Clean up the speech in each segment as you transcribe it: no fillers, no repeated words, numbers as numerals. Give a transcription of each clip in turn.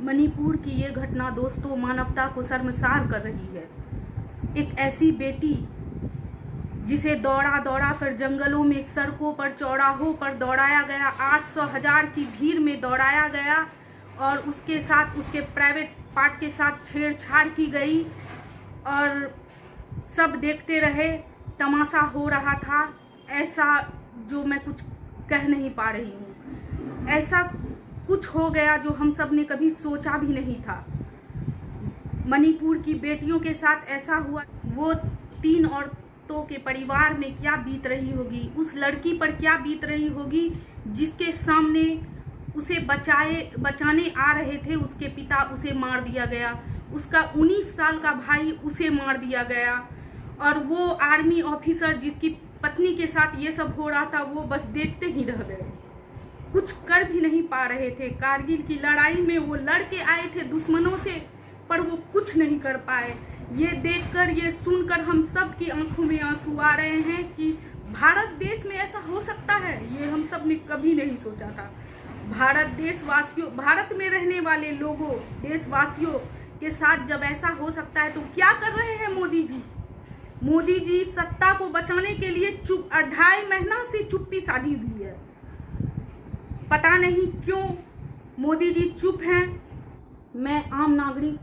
मणिपुर की ये घटना दोस्तों मानवता को शर्मसार कर रही है। एक ऐसी बेटी जिसे दौड़ा दौड़ा कर जंगलों में, सड़कों पर, चौराहों पर दौड़ाया गया, 800,000 की भीड़ में दौड़ाया गया और उसके साथ उसके प्राइवेट पार्ट के साथ छेड़छाड़ की गई और सब देखते रहे। तमाशा हो रहा था ऐसा जो मैं कुछ कह नहीं पा रही हूँ। ऐसा कुछ हो गया जो हम सब ने कभी सोचा भी नहीं था। मणिपुर की बेटियों के साथ ऐसा हुआ। वो 3 औरतों के परिवार में क्या बीत रही होगी, उस लड़की पर क्या बीत रही होगी जिसके सामने उसे बचाने आ रहे थे उसके पिता, उसे मार दिया गया। उसका 19 साल का भाई, उसे मार दिया गया। और वो आर्मी ऑफिसर जिसकी पत्नी के साथ ये सब हो रहा था, वो बस देखते ही रह गए, कुछ कर भी नहीं पा रहे थे। कारगिल की लड़ाई में वो लड़के आए थे दुश्मनों से, पर वो कुछ नहीं कर पाए। ये देखकर, ये सुनकर हम सब की आंखों में आंसू आ रहे हैं कि भारत देश में ऐसा हो सकता है, ये हम सब ने कभी नहीं सोचा था। भारत में रहने वाले लोगों, देशवासियों के साथ जब ऐसा हो सकता है तो क्या कर रहे हैं मोदी जी? मोदी जी सत्ता को बचाने के लिए 2.5 महीना से चुप्पी साधी हुई है। पता नहीं क्यों मोदी जी चुप हैं। मैं आम नागरिक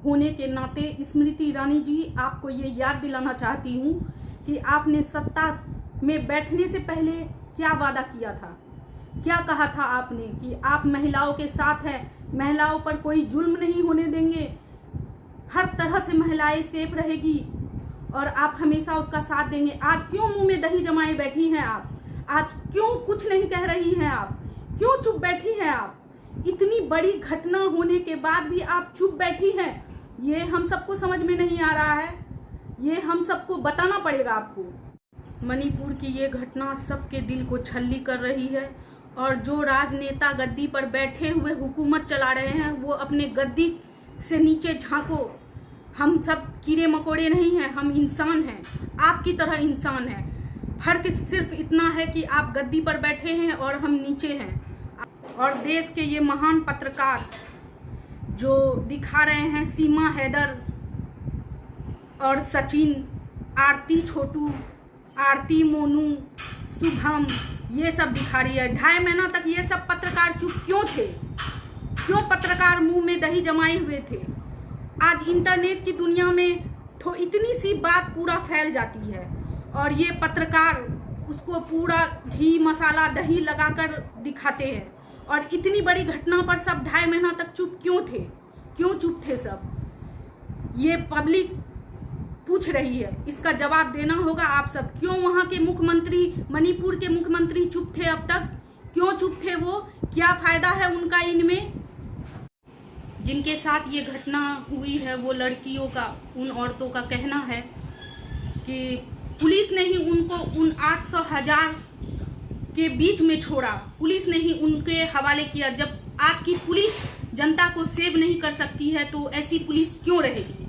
होने के नाते स्मृति ईरानी जी, आपको ये याद दिलाना चाहती हूँ कि आपने सत्ता में बैठने से पहले क्या वादा किया था, क्या कहा था आपने कि आप महिलाओं के साथ हैं, महिलाओं पर कोई जुल्म नहीं होने देंगे, हर तरह से महिलाएं सेफ रहेगी और आप हमेशा उसका साथ देंगे। आज क्यों मुंह में दही जमाए बैठी हैं आप? आज क्यों कुछ नहीं कह रही हैं आप? क्यों चुप बैठी हैं आप? इतनी बड़ी घटना होने के बाद भी आप चुप बैठी हैं, ये हम सबको समझ में नहीं आ रहा है। ये हम सबको बताना पड़ेगा आपको। मणिपुर की ये घटना सबके दिल को छल्ली कर रही है और जो राजनेता गद्दी पर बैठे हुए हुकूमत चला रहे हैं, वो अपने गद्दी से नीचे झांको। हम सब कीड़े मकोड़े नहीं हैं, हम इंसान हैं, आपकी तरह इंसान हैं। फर्क सिर्फ इतना है कि आप गद्दी पर बैठे हैं और हम नीचे हैं। और देश के ये महान पत्रकार जो दिखा रहे हैं, सीमा हैदर और सचिन, आरती छोटू, आरती मोनू, शुभम, ये सब दिखा रही है। 2.5 महीना तक ये सब पत्रकार चुप क्यों थे? क्यों पत्रकार मुंह में दही जमाए हुए थे? आज इंटरनेट की दुनिया में तो इतनी सी बात पूरा फैल जाती है और ये पत्रकार उसको पूरा घी मसाला दही लगाकर दिखाते हैं। और इतनी बड़ी घटना पर सब 2.5 महीना तक चुप क्यों थे? क्यों चुप थे सब? ये पब्लिक पूछ रही है, इसका जवाब देना होगा आप सब। क्यों वहां के मुख्यमंत्री, मणिपुर के मुख्यमंत्री चुप थे अब तक? क्यों चुप थे वो? क्या फायदा है उनका इनमें? जिनके साथ ये घटना हुई है वो लड़कियों का, उन औरतों का कहना है कि पुलिस ने ही उनको उन 800,000 के बीच में छोड़ा, पुलिस ने ही उनके हवाले किया। जब आज की पुलिस जनता को सेव नहीं कर सकती है तो ऐसी पुलिस क्यों रहेगी?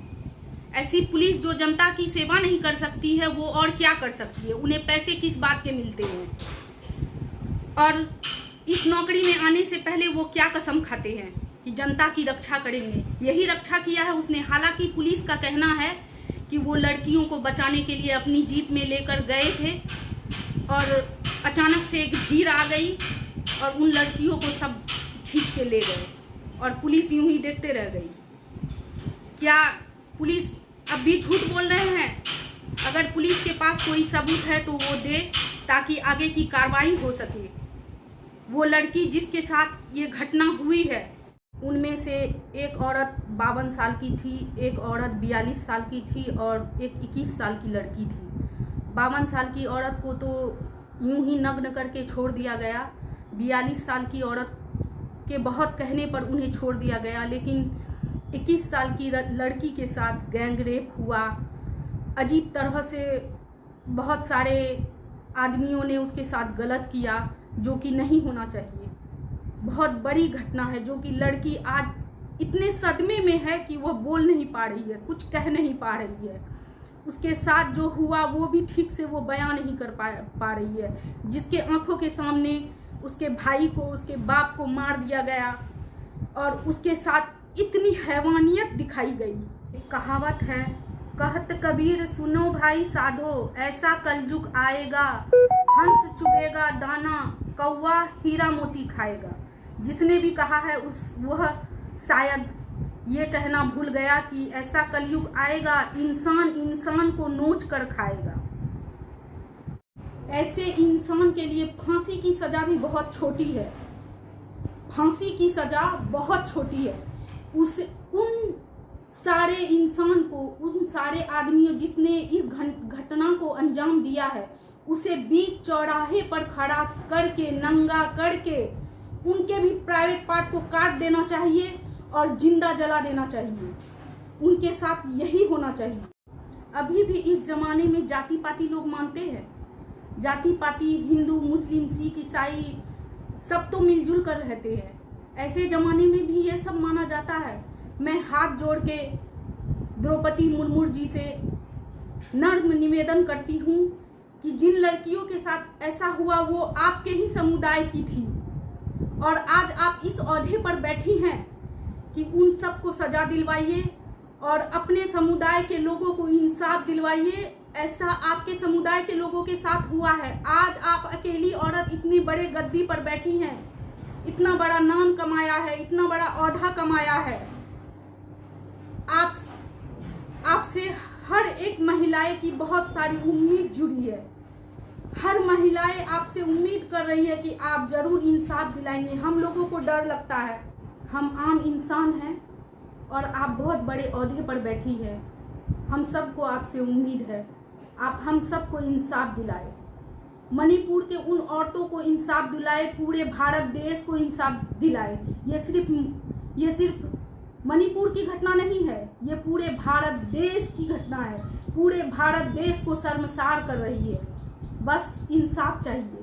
ऐसी पुलिस जो जनता की सेवा नहीं कर सकती है वो और क्या कर सकती है? उन्हें पैसे किस बात के मिलते हैं? और इस नौकरी में आने से पहले वो क्या कसम खाते हैं कि जनता की रक्षा करेंगे। यही रक्षा किया है उसने। हालांकि पुलिस का कहना है कि वो लड़कियों को बचाने के लिए अपनी जीप में लेकर गए थे और अचानक से एक भीड़ आ गई और उन लड़कियों को सब खींच के ले गए और पुलिस यूं ही देखते रह गई। क्या पुलिस अब भी झूठ बोल रहे हैं? अगर पुलिस के पास कोई सबूत है तो वो दे ताकि आगे की कार्रवाई हो सके। वो लड़की जिसके साथ ये घटना हुई है, उनमें से एक औरत 52 साल की थी, एक औरत 42 साल की थी और एक 21 साल की लड़की थी। 52 साल की औरत को तो यूं ही नग्न करके छोड़ दिया गया। 42 साल की औरत के बहुत कहने पर उन्हें छोड़ दिया गया, लेकिन 21 साल की लड़की के साथ गैंग रेप हुआ। अजीब तरह से बहुत सारे आदमियों ने उसके साथ गलत किया जो कि नहीं होना चाहिए। बहुत बड़ी घटना है जो कि लड़की आज इतने सदमे में है कि वो बोल नहीं पा रही है, कुछ कह नहीं पा रही है। उसके साथ जो हुआ वो भी ठीक से वो बयां नहीं कर पा रही है। जिसके आंखों के सामने उसके भाई को, उसके बाप को मार दिया गया और उसके साथ इतनी हैवानियत दिखाई गई। एक कहावत है, कहत कबीर सुनो भाई साधो, ऐसा कलयुग आएगा, हंस चुभेगा दाना, कौवा हीरा मोती खाएगा। जिसने भी कहा है वह शायद ये कहना भूल गया कि ऐसा कलयुग आएगा, इंसान इंसान को नोच कर खाएगा। ऐसे इंसान के लिए फांसी की सजा भी बहुत छोटी है, फांसी की सजा बहुत छोटी है। उन सारे इंसान को, उन सारे आदमियों जिसने इस घटना को अंजाम दिया है, उसे बीच चौराहे पर खड़ा करके, नंगा करके, उनके भी प्राइवेट पार्ट को काट देना चाहिए और जिंदा जला देना चाहिए। उनके साथ यही होना चाहिए। अभी भी इस जमाने में जाति पाति लोग मानते हैं। जाति पाति हिंदू, मुस्लिम, सिख, ईसाई सब तो मिलजुल कर रहते हैं। ऐसे जमाने में भी ये सब माना जाता है। मैं हाथ जोड़ के द्रौपदी मुर्मू जी से नम्र निवेदन करती हूँ कि जिन लड़कियों के साथ ऐसा हुआ वो आपके ही समुदाय की थी, और आज आप इस ओहदे पर बैठी हैं कि उन सबको सजा दिलवाइए और अपने समुदाय के लोगों को इंसाफ दिलवाइए। ऐसा आपके समुदाय के लोगों के साथ हुआ है। आज आप अकेली औरत इतनी बड़े गद्दी पर बैठी हैं, इतना बड़ा नाम कमाया है, इतना बड़ा ओहदा कमाया है। आपसे हर एक महिलाएं की बहुत सारी उम्मीद जुड़ी है। हर महिलाएं आपसे उम्मीद कर रही है कि आप जरूर इंसाफ दिलाएंगे। हम लोगों को डर लगता है, हम आम इंसान हैं और आप बहुत बड़े ओहदे पर बैठी हैं। हम सबको आपसे उम्मीद है, आप हम सबको इंसाफ दिलाए। मणिपुर के उन औरतों को इंसाफ दिलाए, पूरे भारत देश को इंसाफ दिलाए। ये सिर्फ मणिपुर की घटना नहीं है, ये पूरे भारत देश की घटना है। पूरे भारत देश को शर्मसार कर रही है। बस इंसाफ चाहिए।